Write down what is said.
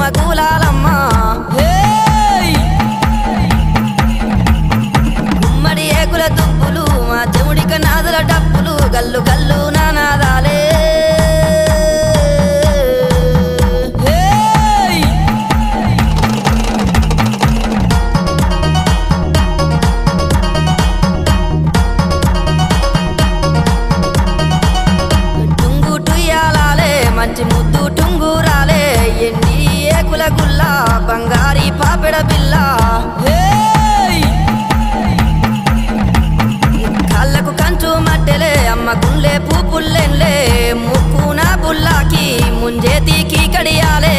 గుమగులాలమ్మ గుమ్మడి ఏకుల దుప్పులు మా చెముడిక నాదుల డప్పులు గల్లు గల్లు నానాదాలే మంచి ముద్దు టుంగురాలే ఎన్ని ఏకుల గుల్ల బంగారీ పాపెడ బిల్ల కళ్ళకు కంచు మట్టెలే అమ్మ గుండె పూపుల్లెన్లే ముక్కున బుల్లాకి ముంజేతికి కడియాలే